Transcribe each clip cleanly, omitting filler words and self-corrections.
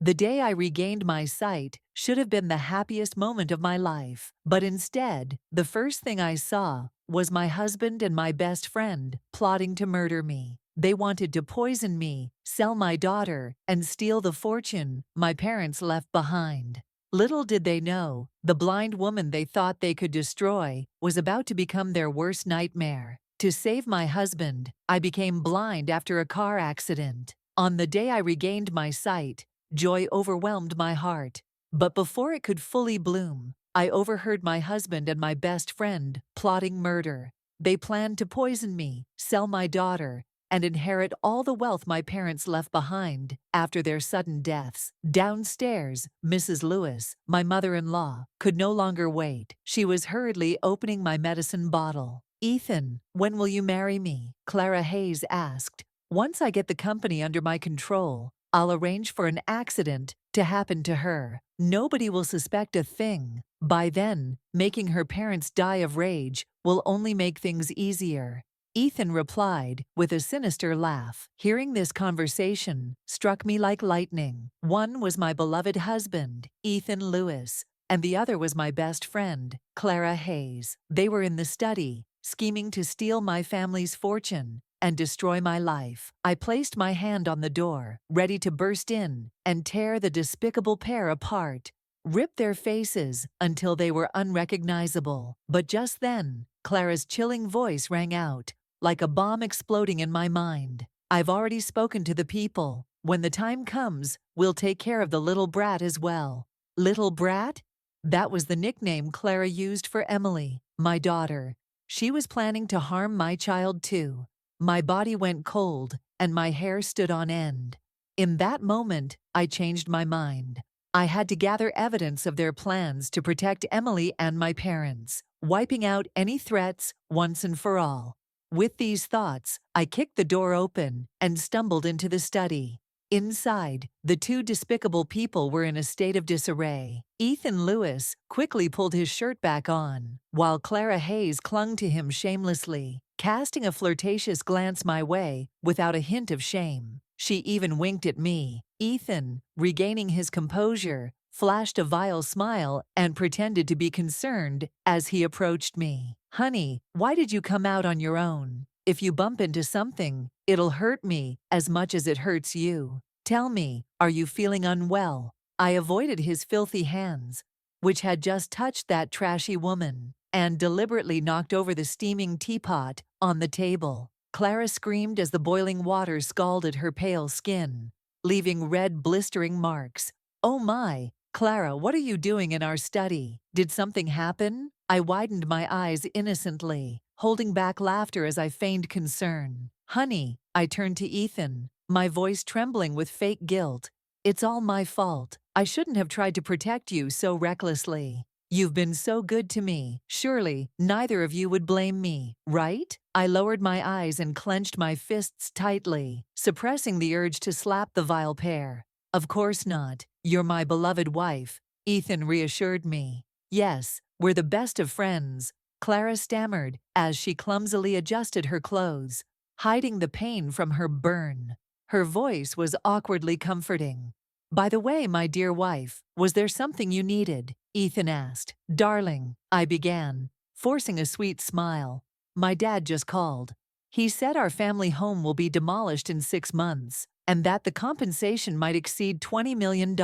The day I regained my sight should have been the happiest moment of my life, but instead, the first thing I saw was my husband and my best friend plotting to murder me. They wanted to poison me, sell my daughter, and steal the fortune my parents left behind. Little did they know, the blind woman they thought they could destroy was about to become their worst nightmare. To save my husband, I became blind after a car accident. On the day I regained my sight, joy overwhelmed my heart. But before it could fully bloom, I overheard my husband and my best friend plotting murder. They planned to poison me, sell my daughter, and inherit all the wealth my parents left behind after their sudden deaths. Downstairs, Mrs. Lewis, my mother-in-law, could no longer wait. She was hurriedly opening my medicine bottle. "Ethan, when will you marry me?" Clara Hayes asked. "Once I get the company under my control, I'll arrange for an accident to happen to her. Nobody will suspect a thing. By then, making her parents die of rage will only make things easier." Ethan replied with a sinister laugh. Hearing this conversation struck me like lightning. One was my beloved husband, Ethan Lewis, and the other was my best friend, Clara Hayes. They were in the study, scheming to steal my family's fortune and destroy my life. I placed my hand on the door, ready to burst in and tear the despicable pair apart, rip their faces until they were unrecognizable. But just then, Clara's chilling voice rang out, like a bomb exploding in my mind. "I've already spoken to the people. When the time comes, we'll take care of the little brat as well." Little brat? That was the nickname Clara used for Emily, my daughter. She was planning to harm my child too. My body went cold, and my hair stood on end. In that moment, I changed my mind. I had to gather evidence of their plans to protect Emily and my parents, wiping out any threats once and for all. With these thoughts, I kicked the door open and stumbled into the study. Inside, the two despicable people were in a state of disarray. Ethan Lewis quickly pulled his shirt back on, while Clara Hayes clung to him shamelessly, casting a flirtatious glance my way without a hint of shame. She even winked at me. Ethan, regaining his composure, flashed a vile smile and pretended to be concerned as he approached me. "Honey, why did you come out on your own? If you bump into something, it'll hurt me as much as it hurts you. Tell me, are you feeling unwell?" I avoided his filthy hands, which had just touched that trashy woman, and deliberately knocked over the steaming teapot on the table. Clara screamed as the boiling water scalded her pale skin, leaving red blistering marks. "Oh my, Clara, what are you doing in our study? Did something happen?" I widened my eyes innocently, holding back laughter as I feigned concern. "Honey," I turned to Ethan, my voice trembling with fake guilt. "It's all my fault. I shouldn't have tried to protect you so recklessly. You've been so good to me. Surely, neither of you would blame me, right?" I lowered my eyes and clenched my fists tightly, suppressing the urge to slap the vile pair. "Of course not. You're my beloved wife," Ethan reassured me. "Yes, we're the best of friends," Clara stammered as she clumsily adjusted her clothes, hiding the pain from her burn. Her voice was awkwardly comforting. "By the way, my dear wife, was there something you needed?" Ethan asked. "Darling," I began, forcing a sweet smile. "My dad just called. He said our family home will be demolished in 6 months, and that the compensation might exceed $20 million.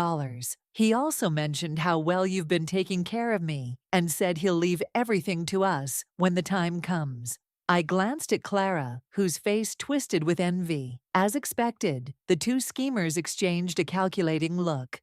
He also mentioned how well you've been taking care of me, and said he'll leave everything to us when the time comes." I glanced at Clara, whose face twisted with envy. As expected, the two schemers exchanged a calculating look.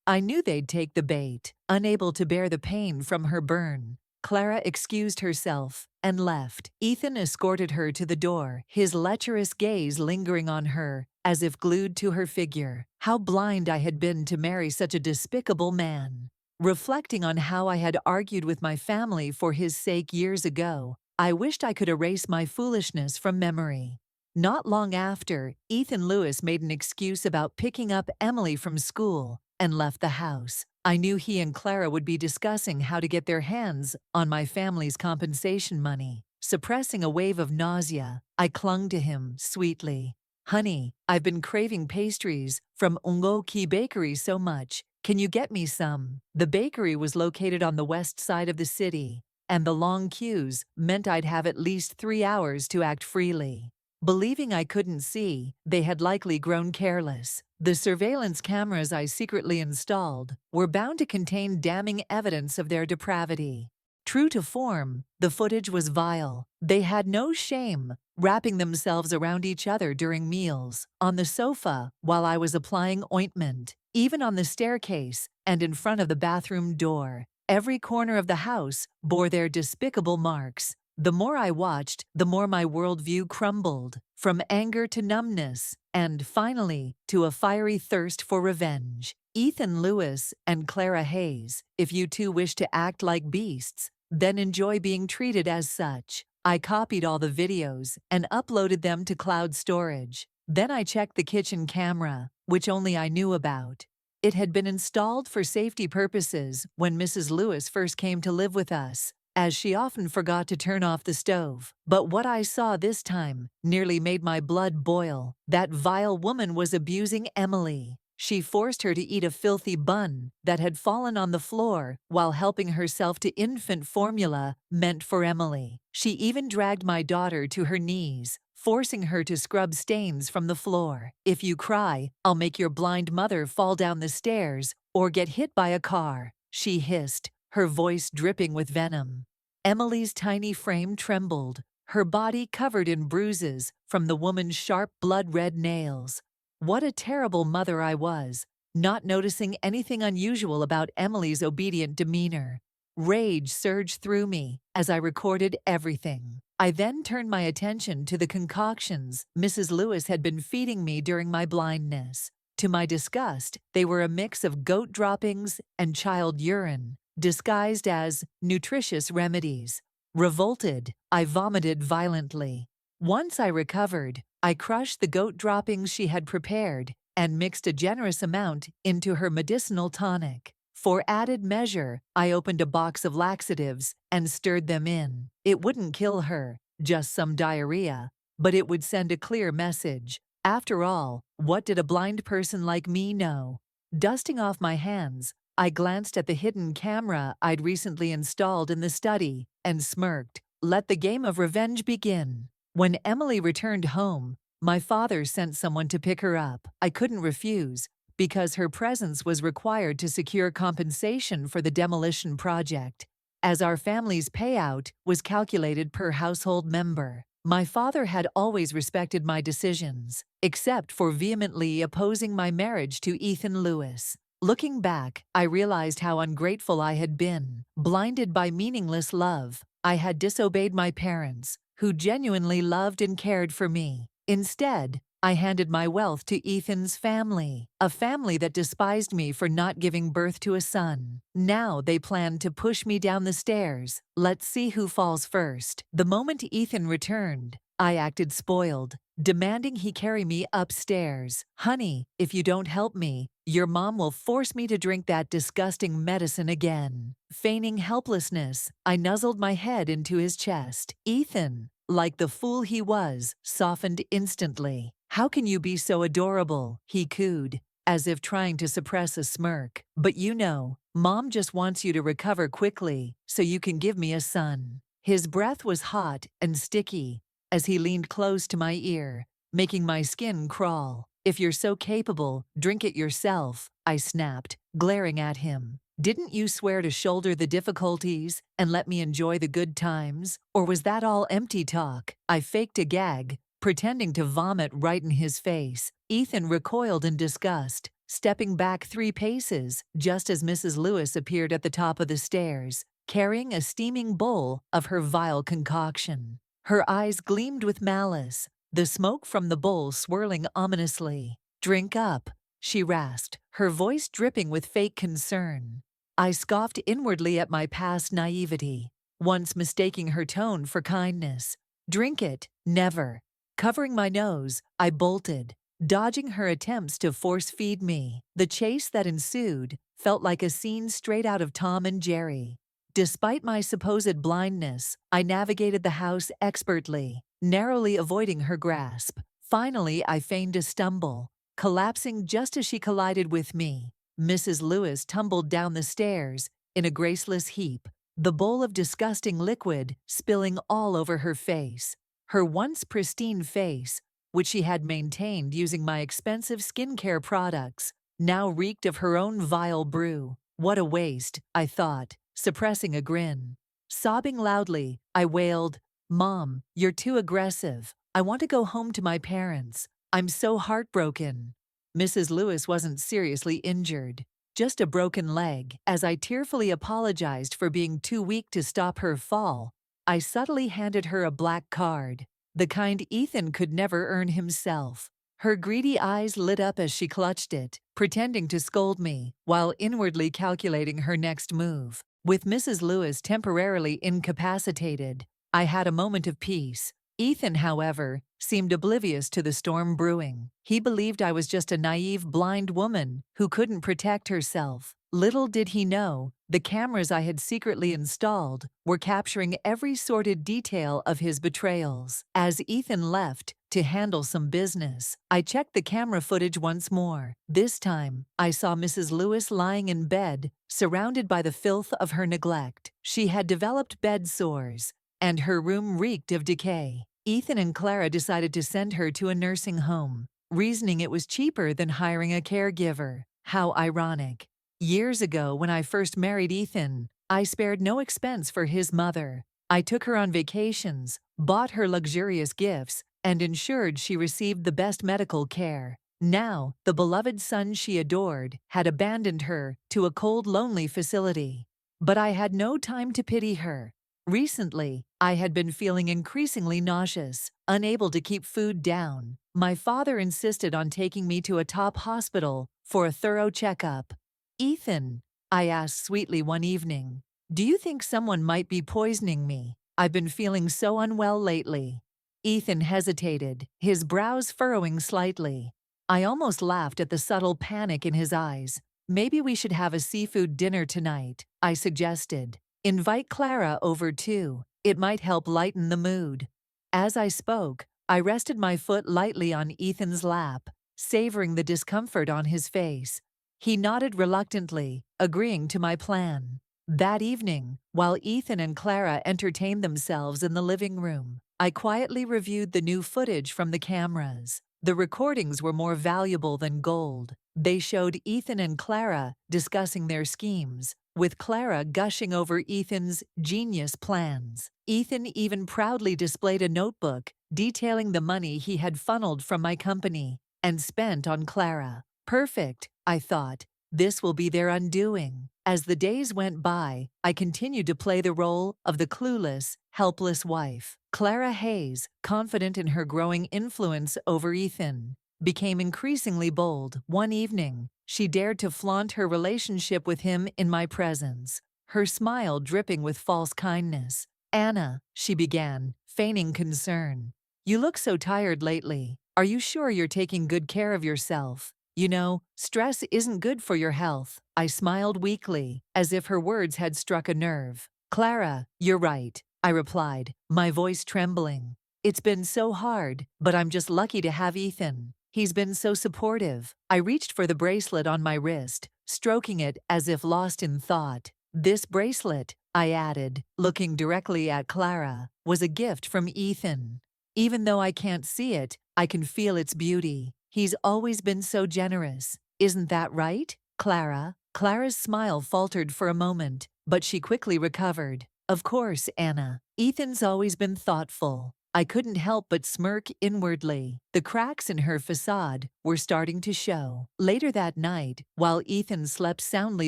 I knew they'd take the bait. Unable to bear the pain from her burn, Clara excused herself and left. Ethan escorted her to the door, his lecherous gaze lingering on her, as if glued to her figure. How blind I had been to marry such a despicable man. Reflecting on how I had argued with my family for his sake years ago, I wished I could erase my foolishness from memory. Not long after, Ethan Lewis made an excuse about picking up Emily from school and left the house. I knew he and Clara would be discussing how to get their hands on my family's compensation money. Suppressing a wave of nausea, I clung to him sweetly. "Honey, I've been craving pastries from Ungoki Bakery so much. Can you get me some?" The bakery was located on the west side of the city, and the long queues meant I'd have at least 3 hours to act freely. Believing I couldn't see, they had likely grown careless. The surveillance cameras I secretly installed were bound to contain damning evidence of their depravity. True to form, the footage was vile. They had no shame, wrapping themselves around each other during meals, on the sofa while I was applying ointment, even on the staircase and in front of the bathroom door. Every corner of the house bore their despicable marks. The more I watched, the more my worldview crumbled, from anger to numbness, and finally, to a fiery thirst for revenge. Ethan Lewis and Clara Hayes, if you two wish to act like beasts, then enjoy being treated as such. I copied all the videos and uploaded them to cloud storage. Then I checked the kitchen camera, which only I knew about. It had been installed for safety purposes when Mrs. Lewis first came to live with us, as she often forgot to turn off the stove. But what I saw this time nearly made my blood boil. That vile woman was abusing Emily. She forced her to eat a filthy bun that had fallen on the floor while helping herself to infant formula meant for Emily. She even dragged my daughter to her knees, forcing her to scrub stains from the floor. "If you cry, I'll make your blind mother fall down the stairs or get hit by a car," she hissed, her voice dripping with venom. Emily's tiny frame trembled, her body covered in bruises from the woman's sharp blood-red nails. What a terrible mother I was, not noticing anything unusual about Emily's obedient demeanor. Rage surged through me as I recorded everything. I then turned my attention to the concoctions Mrs. Lewis had been feeding me during my blindness. To my disgust, they were a mix of goat droppings and child urine, disguised as nutritious remedies. Revolted, I vomited violently. Once I recovered, I crushed the goat droppings she had prepared and mixed a generous amount into her medicinal tonic. For added measure, I opened a box of laxatives and stirred them in. It wouldn't kill her, just some diarrhea, but it would send a clear message. After all, what did a blind person like me know? Dusting off my hands, I glanced at the hidden camera I'd recently installed in the study and smirked. Let the game of revenge begin. When Emily returned home, my father sent someone to pick her up. I couldn't refuse, because her presence was required to secure compensation for the demolition project, as our family's payout was calculated per household member. My father had always respected my decisions, except for vehemently opposing my marriage to Ethan Lewis. Looking back, I realized how ungrateful I had been. Blinded by meaningless love, I had disobeyed my parents, who genuinely loved and cared for me. Instead, I handed my wealth to Ethan's family, a family that despised me for not giving birth to a son. Now they planned to push me down the stairs. Let's see who falls first. The moment Ethan returned, I acted spoiled, demanding he carry me upstairs. "Honey, if you don't help me, your mom will force me to drink that disgusting medicine again." Feigning helplessness, I nuzzled my head into his chest. Ethan, like the fool he was, softened instantly. "How can you be so adorable?" he cooed, as if trying to suppress a smirk. "But you know, Mom just wants you to recover quickly so you can give me a son." His breath was hot and sticky as he leaned close to my ear, making my skin crawl. "If you're so capable, drink it yourself," I snapped, glaring at him. "Didn't you swear to shoulder the difficulties and let me enjoy the good times? Or was that all empty talk?" I faked a gag, pretending to vomit right in his face. Ethan recoiled in disgust, stepping back 3 paces just as Mrs. Lewis appeared at the top of the stairs, carrying a steaming bowl of her vile concoction. Her eyes gleamed with malice, the smoke from the bowl swirling ominously. "Drink up," she rasped, her voice dripping with fake concern. I scoffed inwardly at my past naivety, once mistaking her tone for kindness. "Drink it, never." Covering my nose, I bolted, dodging her attempts to force-feed me. The chase that ensued felt like a scene straight out of Tom and Jerry. Despite my supposed blindness, I navigated the house expertly, narrowly avoiding her grasp. Finally, I feigned a stumble, collapsing just as she collided with me. Mrs. Lewis tumbled down the stairs in a graceless heap, the bowl of disgusting liquid spilling all over her face. Her once pristine face, which she had maintained using my expensive skincare products, now reeked of her own vile brew. What a waste, I thought, suppressing a grin. Sobbing loudly, I wailed, "Mom, you're too aggressive. I want to go home to my parents. I'm so heartbroken." Mrs. Lewis wasn't seriously injured, just a broken leg. As I tearfully apologized for being too weak to stop her fall, I subtly handed her a black card, the kind Ethan could never earn himself. Her greedy eyes lit up as she clutched it, pretending to scold me, while inwardly calculating her next move. With Mrs. Lewis temporarily incapacitated, I had a moment of peace. Ethan, however, seemed oblivious to the storm brewing. He believed I was just a naive, blind woman who couldn't protect herself. Little did he know, the cameras I had secretly installed were capturing every sordid detail of his betrayals. As Ethan left to handle some business, I checked the camera footage once more. This time, I saw Mrs. Lewis lying in bed, surrounded by the filth of her neglect. She had developed bed sores, and her room reeked of decay. Ethan and Clara decided to send her to a nursing home, reasoning it was cheaper than hiring a caregiver. How ironic. Years ago, when I first married Ethan, I spared no expense for his mother. I took her on vacations, bought her luxurious gifts, and ensured she received the best medical care. Now, the beloved son she adored had abandoned her to a cold, lonely facility. But I had no time to pity her. Recently, I had been feeling increasingly nauseous, unable to keep food down. My father insisted on taking me to a top hospital for a thorough checkup. "Ethan," I asked sweetly one evening, "do you think someone might be poisoning me? I've been feeling so unwell lately." Ethan hesitated, his brows furrowing slightly. I almost laughed at the subtle panic in his eyes. "Maybe we should have a seafood dinner tonight," I suggested. "Invite Clara over too. It might help lighten the mood." As I spoke, I rested my foot lightly on Ethan's lap, savoring the discomfort on his face. He nodded reluctantly, agreeing to my plan. That evening, while Ethan and Clara entertained themselves in the living room, I quietly reviewed the new footage from the cameras. The recordings were more valuable than gold. They showed Ethan and Clara discussing their schemes, with Clara gushing over Ethan's genius plans. Ethan even proudly displayed a notebook detailing the money he had funneled from my company and spent on Clara. Perfect, I thought. This will be their undoing. As the days went by, I continued to play the role of the clueless, helpless wife. Clara Hayes, confident in her growing influence over Ethan, became increasingly bold. One evening, she dared to flaunt her relationship with him in my presence, her smile dripping with false kindness. "Anna," she began, feigning concern. "You look so tired lately. Are you sure you're taking good care of yourself? You know, stress isn't good for your health." I smiled weakly, as if her words had struck a nerve. "Clara, you're right," I replied, my voice trembling. "It's been so hard, but I'm just lucky to have Ethan. He's been so supportive." I reached for the bracelet on my wrist, stroking it as if lost in thought. "This bracelet," I added, looking directly at Clara, "was a gift from Ethan. Even though I can't see it, I can feel its beauty. He's always been so generous. Isn't that right, Clara?" Clara's smile faltered for a moment, but she quickly recovered. "Of course, Anna. Ethan's always been thoughtful." I couldn't help but smirk inwardly. The cracks in her facade were starting to show. Later that night, while Ethan slept soundly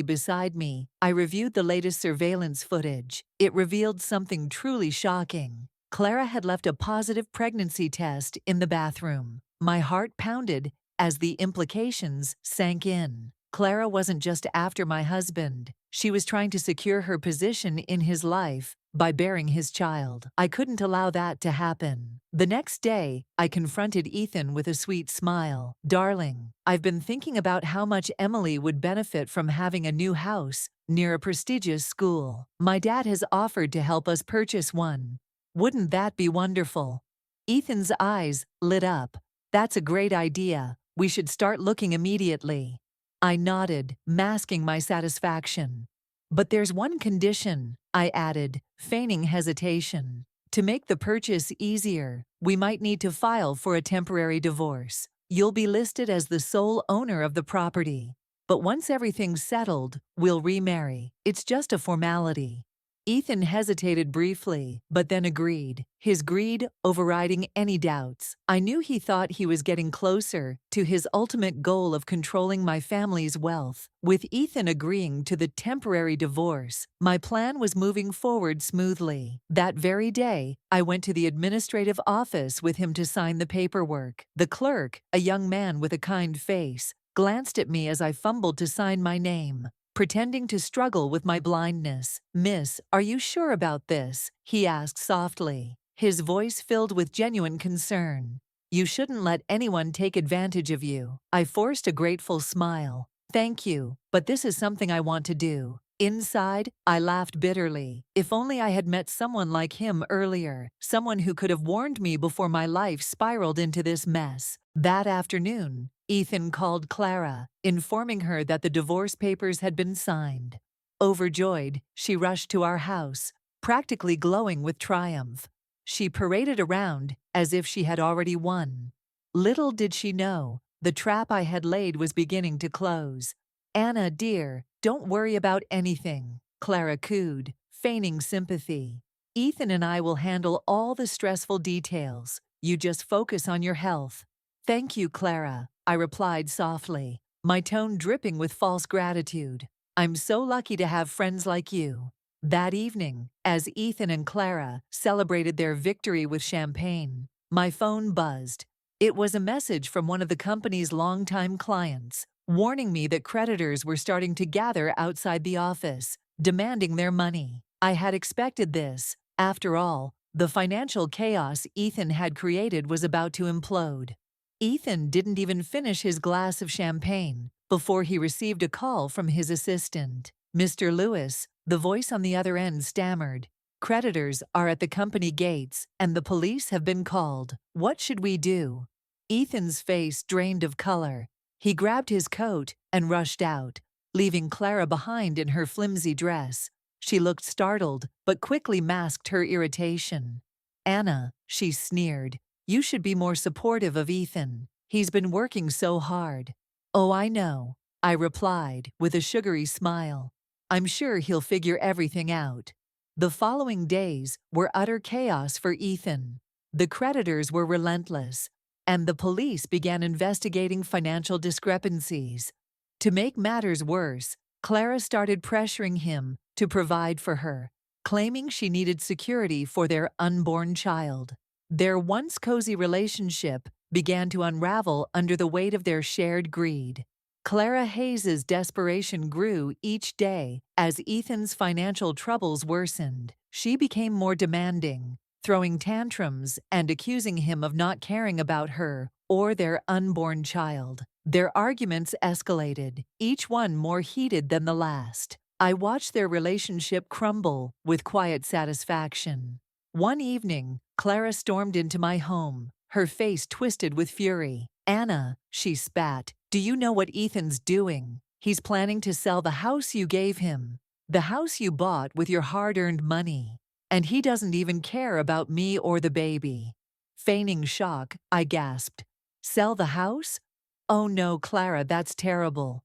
beside me, I reviewed the latest surveillance footage. It revealed something truly shocking. Clara had left a positive pregnancy test in the bathroom. My heart pounded as the implications sank in. Clara wasn't just after my husband. She was trying to secure her position in his life by bearing his child. I couldn't allow that to happen. The next day, I confronted Ethan with a sweet smile. "Darling, I've been thinking about how much Emily would benefit from having a new house near a prestigious school. My dad has offered to help us purchase one. Wouldn't that be wonderful?" Ethan's eyes lit up. That's a great idea. We should start looking immediately. I nodded, masking my satisfaction. But there's one condition, I added, feigning hesitation. To make the purchase easier, we might need to file for a temporary divorce. You'll be listed as the sole owner of the property. But once everything's settled, we'll remarry. It's just a formality. Ethan hesitated briefly, but then agreed, his greed overriding any doubts. I knew he thought he was getting closer to his ultimate goal of controlling my family's wealth. With Ethan agreeing to the temporary divorce, my plan was moving forward smoothly. That very day, I went to the administrative office with him to sign the paperwork. The clerk, a young man with a kind face, glanced at me as I fumbled to sign my name. Pretending to struggle with my blindness. "Miss, are you sure about this?" he asked softly, his voice filled with genuine concern. "You shouldn't let anyone take advantage of you." I forced a grateful smile. "Thank you, but this is something I want to do." Inside, I laughed bitterly. If only I had met someone like him earlier, someone who could have warned me before my life spiraled into this mess. That afternoon, Ethan called Clara, informing her that the divorce papers had been signed. Overjoyed, she rushed to our house, practically glowing with triumph. She paraded around as if she had already won. Little did she know, the trap I had laid was beginning to close. "Anna, dear, don't worry about anything," Clara cooed, feigning sympathy. "Ethan and I will handle all the stressful details. You just focus on your health." "Thank you, Clara," I replied softly, my tone dripping with false gratitude. "I'm so lucky to have friends like you." That evening, as Ethan and Clara celebrated their victory with champagne, my phone buzzed. It was a message from one of the company's longtime clients, warning me that creditors were starting to gather outside the office, demanding their money. I had expected this. After all, the financial chaos Ethan had created was about to implode. Ethan didn't even finish his glass of champagne before he received a call from his assistant. "Mr. Lewis," the voice on the other end stammered. "Creditors are at the company gates, and the police have been called. What should we do?" Ethan's face drained of color. He grabbed his coat and rushed out, leaving Clara behind in her flimsy dress. She looked startled, but quickly masked her irritation. "Anna," she sneered, "you should be more supportive of Ethan. He's been working so hard." "Oh, I know," I replied, with a sugary smile. "I'm sure he'll figure everything out." The following days were utter chaos for Ethan. The creditors were relentless, and the police began investigating financial discrepancies. To make matters worse, Clara started pressuring him to provide for her, claiming she needed security for their unborn child. Their once cozy relationship began to unravel under the weight of their shared greed. Clara Hayes's desperation grew each day as Ethan's financial troubles worsened. She became more demanding, throwing tantrums and accusing him of not caring about her or their unborn child. Their arguments escalated, each one more heated than the last. I watched their relationship crumble with quiet satisfaction. One evening, Clara stormed into my home, her face twisted with fury. "Anna," she spat, "do you know what Ethan's doing? He's planning to sell the house you gave him, the house you bought with your hard-earned money. And he doesn't even care about me or the baby." Feigning shock, I gasped. "Sell the house? Oh no, Clara, that's terrible.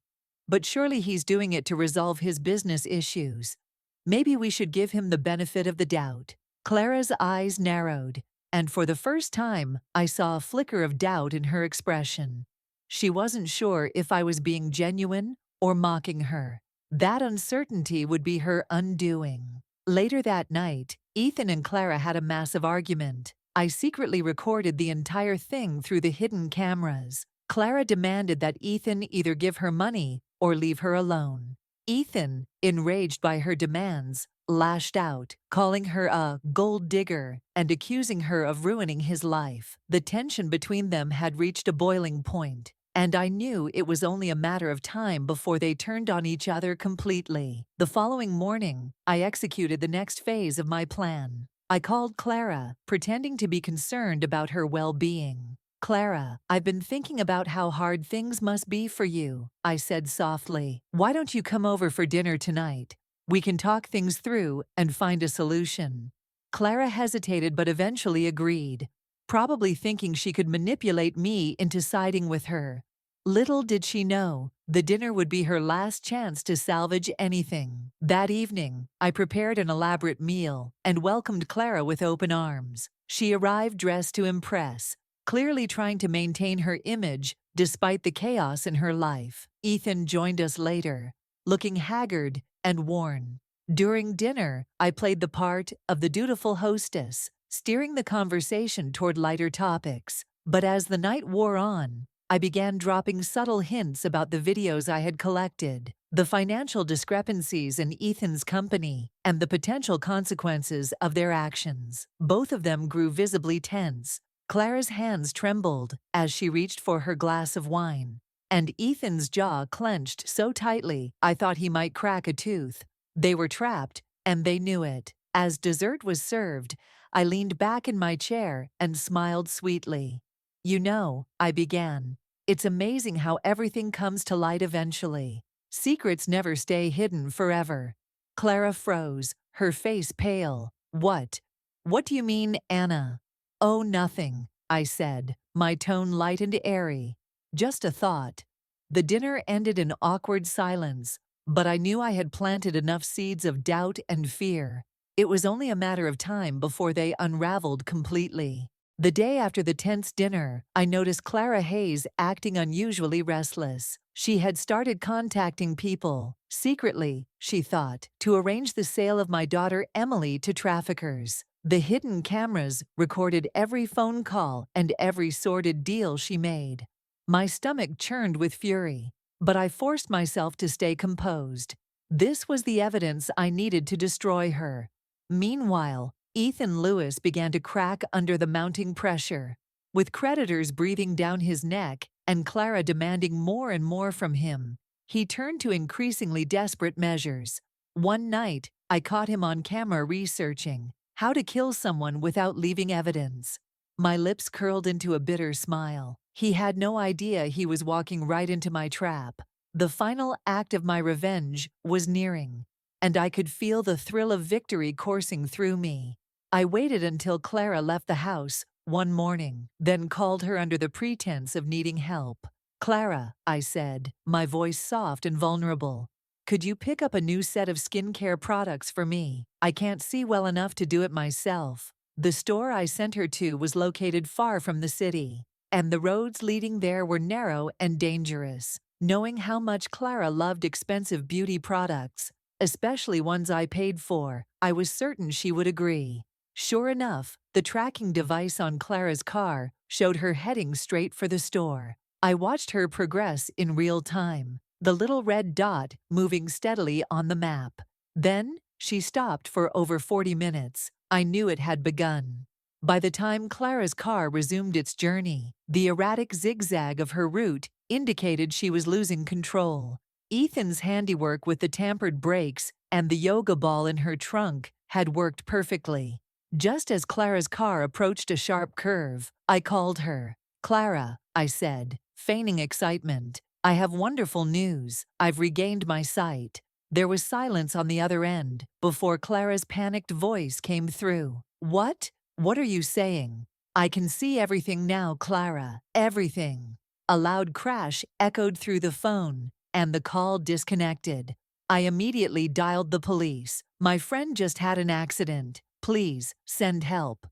But surely he's doing it to resolve his business issues. Maybe we should give him the benefit of the doubt." Clara's eyes narrowed, and for the first time, I saw a flicker of doubt in her expression. She wasn't sure if I was being genuine or mocking her. That uncertainty would be her undoing. Later that night, Ethan and Clara had a massive argument. I secretly recorded the entire thing through the hidden cameras. Clara demanded that Ethan either give her money or leave her alone. Ethan, enraged by her demands, lashed out, calling her a gold digger and accusing her of ruining his life. The tension between them had reached a boiling point, and I knew it was only a matter of time before they turned on each other completely. The following morning, I executed the next phase of my plan. I called Clara, pretending to be concerned about her well-being. Clara, I've been thinking about how hard things must be for you, I said softly. Why don't you come over for dinner tonight? We can talk things through and find a solution. Clara hesitated but eventually agreed, probably thinking she could manipulate me into siding with her. Little did she know, the dinner would be her last chance to salvage anything. That evening, I prepared an elaborate meal and welcomed Clara with open arms. She arrived dressed to impress, clearly trying to maintain her image despite the chaos in her life. Ethan joined us later, looking haggard and worn. During dinner, I played the part of the dutiful hostess, steering the conversation toward lighter topics. But as the night wore on, I began dropping subtle hints about the videos I had collected, the financial discrepancies in Ethan's company, and the potential consequences of their actions. Both of them grew visibly tense. Clara's hands trembled as she reached for her glass of wine, and Ethan's jaw clenched so tightly I thought he might crack a tooth. They were trapped, and they knew it. As dessert was served, I leaned back in my chair and smiled sweetly. You know, I began, it's amazing how everything comes to light eventually. Secrets never stay hidden forever. Clara froze, her face pale. What? What do you mean, Anna? Oh, nothing, I said, my tone light and airy. Just a thought. The dinner ended in awkward silence, but I knew I had planted enough seeds of doubt and fear. It was only a matter of time before they unraveled completely. The day after the tense dinner, I noticed Clara Hayes acting unusually restless. She had started contacting people, secretly, she thought, to arrange the sale of my daughter Emily to traffickers. The hidden cameras recorded every phone call and every sordid deal she made. My stomach churned with fury, but I forced myself to stay composed. This was the evidence I needed to destroy her. Meanwhile, Ethan Lewis began to crack under the mounting pressure, with creditors breathing down his neck and Clara demanding more and more from him. He turned to increasingly desperate measures. One night, I caught him on camera researching how to kill someone without leaving evidence. My lips curled into a bitter smile. He had no idea he was walking right into my trap. The final act of my revenge was nearing, and I could feel the thrill of victory coursing through me. I waited until Clara left the house one morning, then called her under the pretense of needing help. Clara, I said, my voice soft and vulnerable. Could you pick up a new set of skincare products for me? I can't see well enough to do it myself. The store I sent her to was located far from the city, and the roads leading there were narrow and dangerous. Knowing how much Clara loved expensive beauty products, especially ones I paid for, I was certain she would agree. Sure enough, the tracking device on Clara's car showed her heading straight for the store. I watched her progress in real time, the little red dot moving steadily on the map. Then, she stopped for over 40 minutes. I knew it had begun. By the time Clara's car resumed its journey, the erratic zigzag of her route indicated she was losing control. Ethan's handiwork with the tampered brakes and the yoga ball in her trunk had worked perfectly. Just as Clara's car approached a sharp curve, I called her. Clara, I said, feigning excitement, I have wonderful news. I've regained my sight. There was silence on the other end before Clara's panicked voice came through. What? What are you saying? I can see everything now, Clara. Everything. A loud crash echoed through the phone, and the call disconnected. I immediately dialed the police. My friend just had an accident. Please, send help.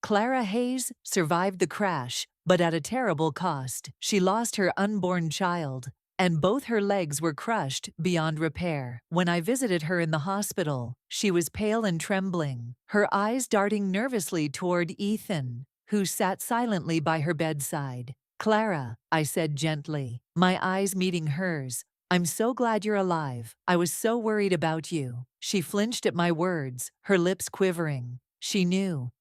Clara Hayes survived the crash, but at a terrible cost. She lost her unborn child, and both her legs were crushed beyond repair. When I visited her in the hospital, she was pale and trembling, her eyes darting nervously toward Ethan, who sat silently by her bedside. Clara, I said gently, my eyes meeting hers, I'm so glad you're alive. I was so worried about you. She flinched at my words, her lips quivering. She knew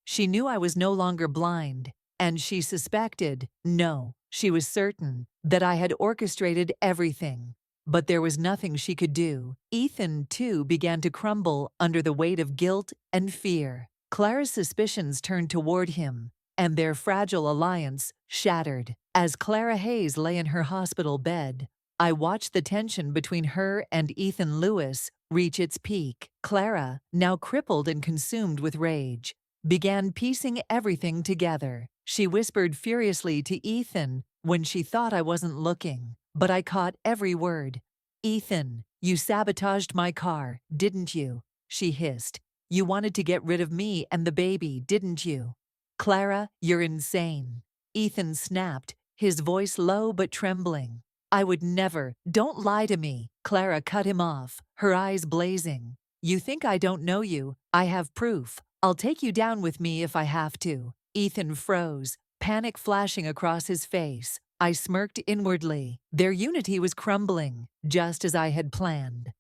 I was no longer blind, and she suspected, no, she was certain, that I had orchestrated everything. But there was nothing she could do. Ethan, too, began to crumble under the weight of guilt and fear. Clara's suspicions turned toward him, and their fragile alliance shattered. As Clara Hayes lay in her hospital bed, I watched the tension between her and Ethan Lewis reach its peak. Clara, now crippled and consumed with rage, began piecing everything together. She whispered furiously to Ethan when she thought I wasn't looking, but I caught every word. "Ethan, you sabotaged my car, didn't you?" she hissed. "You wanted to get rid of me and the baby, didn't you?" "Clara, you're insane," Ethan snapped, his voice low but trembling. "I would never. Don't lie to me." Clara cut him off, her eyes blazing. "You think I don't know you? I have proof. I'll take you down with me if I have to." Ethan froze, panic flashing across his face. I smirked inwardly. Their unity was crumbling, just as I had planned.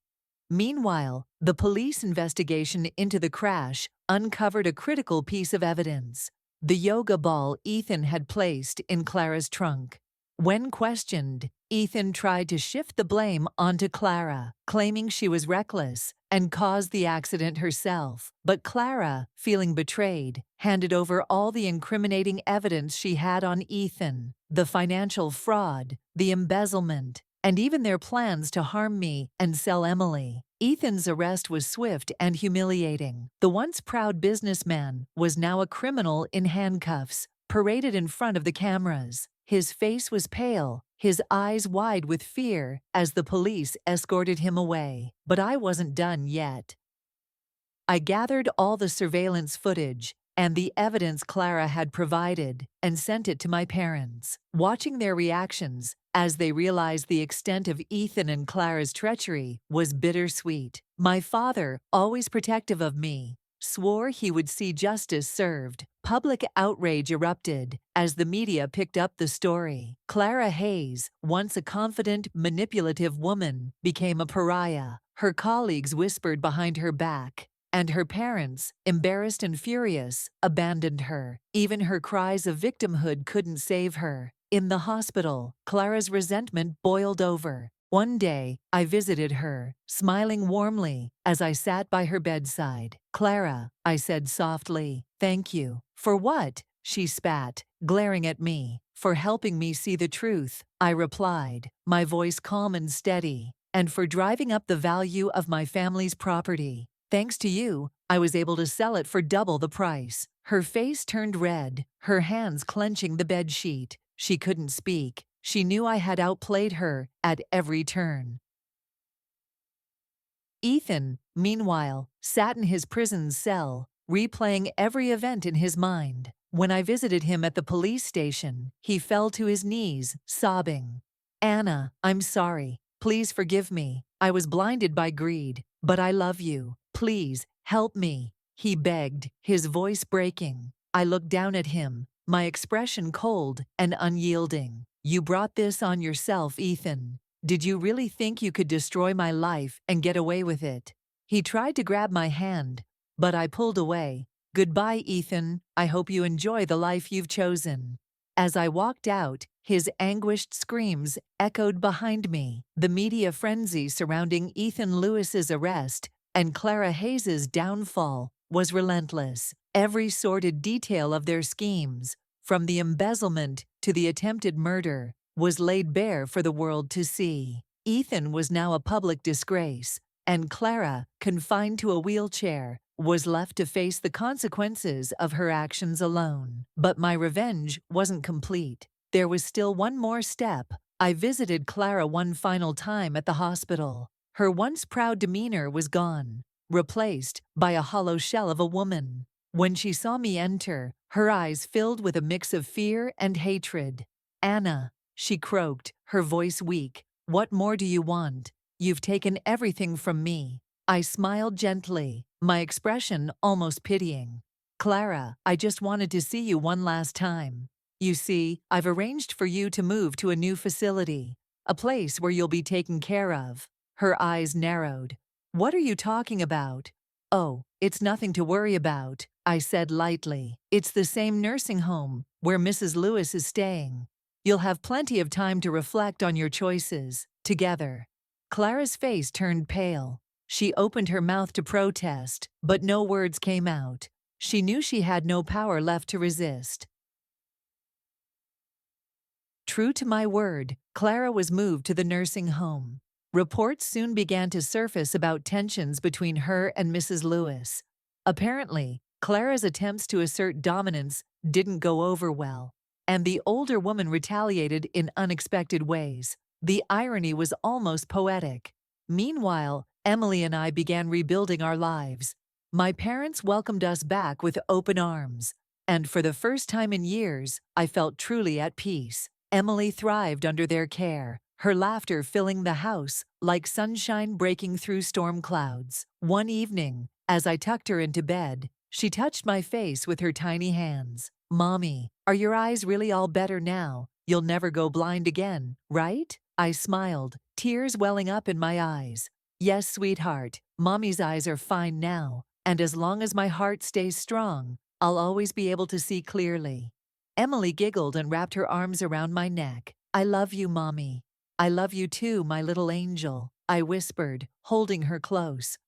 Meanwhile, the police investigation into the crash uncovered a critical piece of evidence: the yoga ball Ethan had placed in Clara's trunk. When questioned, Ethan tried to shift the blame onto Clara, claiming she was reckless and caused the accident herself. But Clara, feeling betrayed, handed over all the incriminating evidence she had on Ethan: the financial fraud, the embezzlement, and even their plans to harm me and sell Emily. Ethan's arrest was swift and humiliating. The once proud businessman was now a criminal in handcuffs, paraded in front of the cameras. His face was pale, his eyes wide with fear as the police escorted him away. But I wasn't done yet. I gathered all the surveillance footage and the evidence Clara had provided and sent it to my parents. Watching their reactions as they realized the extent of Ethan and Clara's treachery was bittersweet. My father, always protective of me, swore he would see justice served. Public outrage erupted as the media picked up the story. Clara Hayes, once a confident, manipulative woman, became a pariah. Her colleagues whispered behind her back, and her parents, embarrassed and furious, abandoned her. Even her cries of victimhood couldn't save her. In the hospital, Clara's resentment boiled over. One day, I visited her, smiling warmly as I sat by her bedside. "Clara," I said softly, "thank you." "For what?" she spat, glaring at me. "For helping me see the truth," I replied, my voice calm and steady. "And for driving up the value of my family's property. Thanks to you, I was able to sell it for double the price." Her face turned red, her hands clenching the bedsheet. She couldn't speak. She knew I had outplayed her at every turn. Ethan, meanwhile, sat in his prison cell, replaying every event in his mind. When I visited him at the police station, he fell to his knees, sobbing. "Anna, I'm sorry. Please forgive me. I was blinded by greed, but I love you. Please, help me," he begged, his voice breaking. I looked down at him, my expression cold and unyielding. "You brought this on yourself, Ethan. Did you really think you could destroy my life and get away with it?" He tried to grab my hand, but I pulled away. "Goodbye, Ethan. I hope you enjoy the life you've chosen." As I walked out, his anguished screams echoed behind me. The media frenzy surrounding Ethan Lewis's arrest and Clara Hayes's downfall was relentless. Every sordid detail of their schemes, from the embezzlement to the attempted murder, was laid bare for the world to see. Ethan was now a public disgrace, and Clara, confined to a wheelchair, was left to face the consequences of her actions alone. But my revenge wasn't complete. There was still one more step. I visited Clara one final time at the hospital. Her once proud demeanor was gone, replaced by a hollow shell of a woman. When she saw me enter, her eyes filled with a mix of fear and hatred. "Anna," she croaked, her voice weak, "what more do you want? You've taken everything from me." I smiled gently, my expression almost pitying. "Clara, I just wanted to see you one last time. You see, I've arranged for you to move to a new facility, a place where you'll be taken care of." Her eyes narrowed. "What are you talking about?" "Oh, it's nothing to worry about," I said lightly. "It's the same nursing home where Mrs. Lewis is staying. You'll have plenty of time to reflect on your choices, together." Clara's face turned pale. She opened her mouth to protest, but no words came out. She knew she had no power left to resist. True to my word, Clara was moved to the nursing home. Reports soon began to surface about tensions between her and Mrs. Lewis. Apparently, Clara's attempts to assert dominance didn't go over well, and the older woman retaliated in unexpected ways. The irony was almost poetic. Meanwhile, Emily and I began rebuilding our lives. My parents welcomed us back with open arms, and for the first time in years, I felt truly at peace. Emily thrived under their care, her laughter filling the house like sunshine breaking through storm clouds. One evening, as I tucked her into bed, she touched my face with her tiny hands. "Mommy, are your eyes really all better now? You'll never go blind again, right?" I smiled, tears welling up in my eyes. "Yes, sweetheart, Mommy's eyes are fine now, and as long as my heart stays strong, I'll always be able to see clearly." Emily giggled and wrapped her arms around my neck. "I love you, Mommy." "I love you too, my little angel," I whispered, holding her close.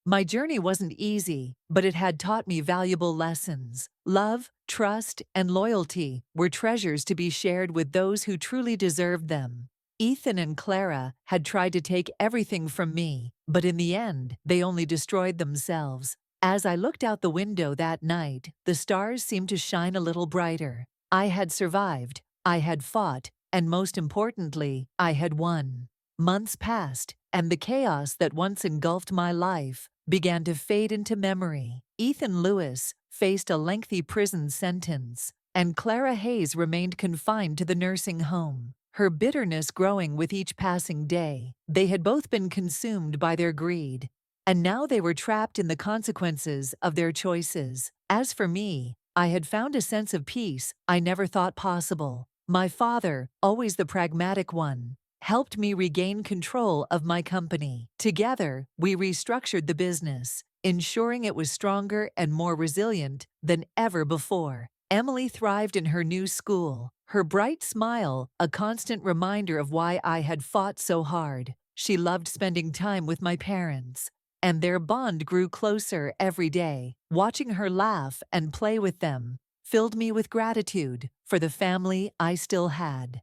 My journey wasn't easy, but it had taught me valuable lessons. Love, trust, and loyalty were treasures to be shared with those who truly deserved them. Ethan and Clara had tried to take everything from me, but in the end, they only destroyed themselves. As I looked out the window that night, the stars seemed to shine a little brighter. I had survived, I had fought, and most importantly, I had won. Months passed, and the chaos that once engulfed my life began to fade into memory. Ethan Lewis faced a lengthy prison sentence, and Clara Hayes remained confined to the nursing home, her bitterness growing with each passing day. They had both been consumed by their greed, and now they were trapped in the consequences of their choices. As for me, I had found a sense of peace I never thought possible. My father, always the pragmatic one, helped me regain control of my company. Together, we restructured the business, ensuring it was stronger and more resilient than ever before. Emily thrived in her new school, her bright smile a constant reminder of why I had fought so hard. She loved spending time with my parents, and their bond grew closer every day. Watching her laugh and play with them filled me with gratitude for the family I still had.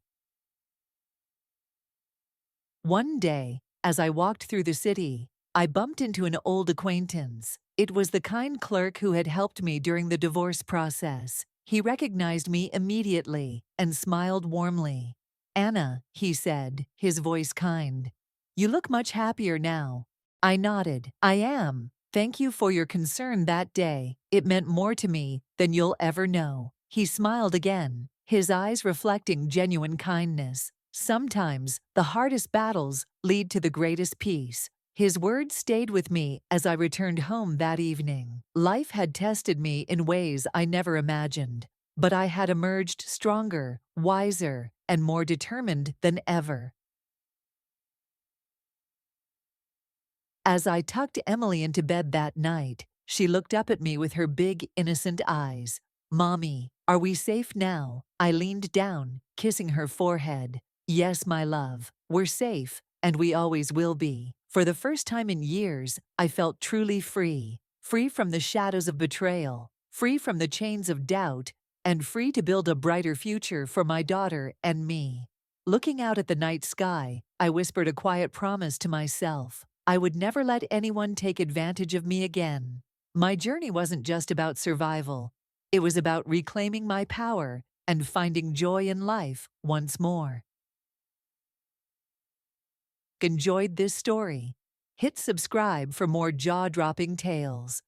One day, as I walked through the city, I bumped into an old acquaintance. It was the kind clerk who had helped me during the divorce process. He recognized me immediately and smiled warmly. "Anna," he said, his voice kind. "You look much happier now." I nodded. "I am. Thank you for your concern that day. It meant more to me than you'll ever know." He smiled again, his eyes reflecting genuine kindness. "Sometimes, the hardest battles lead to the greatest peace." His words stayed with me as I returned home that evening. Life had tested me in ways I never imagined, but I had emerged stronger, wiser, and more determined than ever. As I tucked Emily into bed that night, she looked up at me with her big, innocent eyes. "Mommy, are we safe now?" I leaned down, kissing her forehead. "Yes, my love, we're safe, and we always will be." For the first time in years, I felt truly free. Free from the shadows of betrayal, free from the chains of doubt, and free to build a brighter future for my daughter and me. Looking out at the night sky, I whispered a quiet promise to myself. I would never let anyone take advantage of me again. My journey wasn't just about survival. It was about reclaiming my power and finding joy in life once more. Enjoyed this story? Hit subscribe for more jaw-dropping tales.